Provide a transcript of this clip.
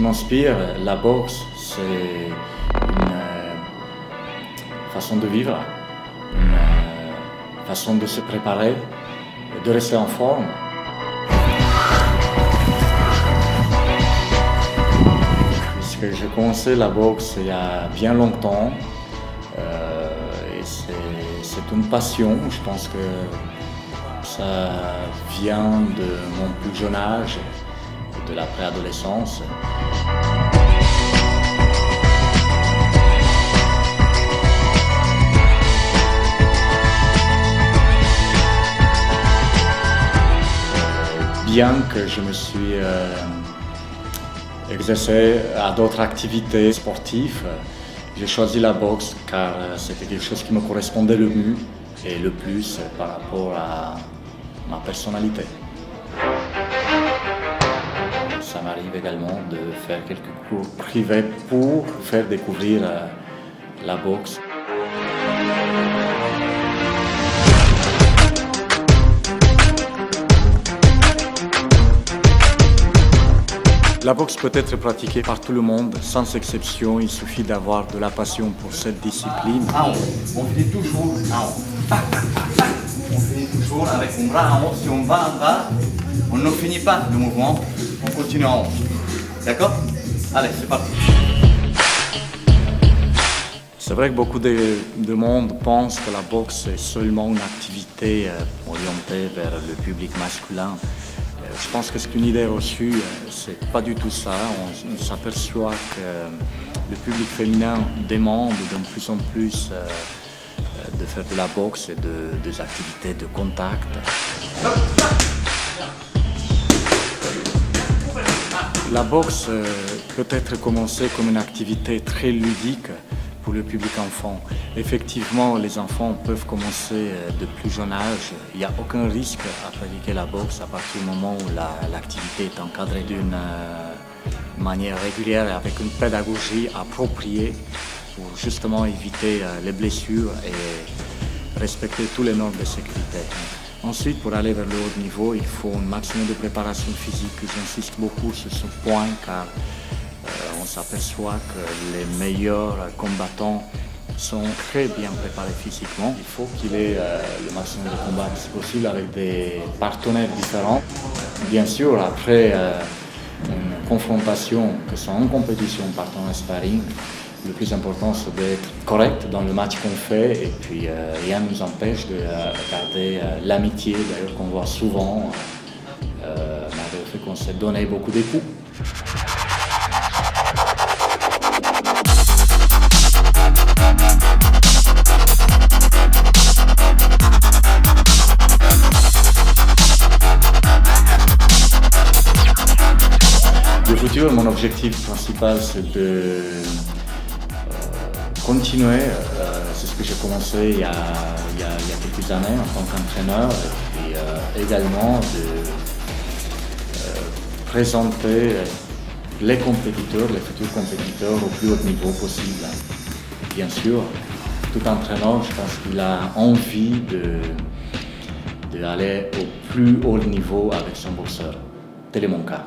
m'inspire, la boxe, c'est une façon de vivre, une façon de se préparer, de rester en forme. Puisque j'ai commencé la boxe il y a bien longtemps, et c'est une passion. Je pense que ça vient de mon plus jeune âge, de la préadolescence. Bien que je me suis exercé à d'autres activités sportives, j'ai choisi la boxe car c'était quelque chose qui me correspondait le mieux et le plus par rapport à ma personnalité. Ça m'arrive également de faire quelques cours privés pour faire découvrir la boxe. La boxe peut être pratiquée par tout le monde, sans exception. Il suffit d'avoir de la passion pour cette discipline. En haut, on finit toujours en haut. On finit toujours avec un bras en haut. Si on va en bas, on ne finit pas le mouvement, on continue en haut. D'accord? Allez, c'est parti. C'est vrai que beaucoup de monde pense que la boxe est seulement une activité orientée vers le public masculin. Je pense que c'est une idée reçue, c'est pas du tout ça. On s'aperçoit que le public féminin demande de plus en plus de faire de la boxe et des activités de contact. La boxe peut être commencée comme une activité très ludique pour le public enfant. Effectivement, les enfants peuvent commencer de plus jeune âge. Il n'y a aucun risque à pratiquer la boxe à partir du moment où l'activité est encadrée d'une manière régulière et avec une pédagogie appropriée pour justement éviter les blessures et respecter toutes les normes de sécurité. Ensuite, pour aller vers le haut niveau, il faut un maximum de préparation physique. J'insiste beaucoup sur ce point car on s'aperçoit que les meilleurs combattants sont très bien préparés physiquement. Il faut qu'il ait le maximum de combats si possible avec des partenaires différents. Bien sûr, après une confrontation, que ce soit en compétition, partenaire sparring, le plus important c'est d'être correct dans le match qu'on fait et puis rien ne nous empêche de garder l'amitié d'ailleurs qu'on voit souvent malgré le fait qu'on s'est donné beaucoup de coups. Le futur, mon objectif principal, c'est de continuer. C'est ce que j'ai commencé il y a quelques années en tant qu'entraîneur et puis également de présenter les compétiteurs, les futurs compétiteurs au plus haut niveau possible. Bien sûr, tout entraîneur, je pense qu'il a envie d'aller au plus haut niveau avec son boxeur. Tel est mon cas.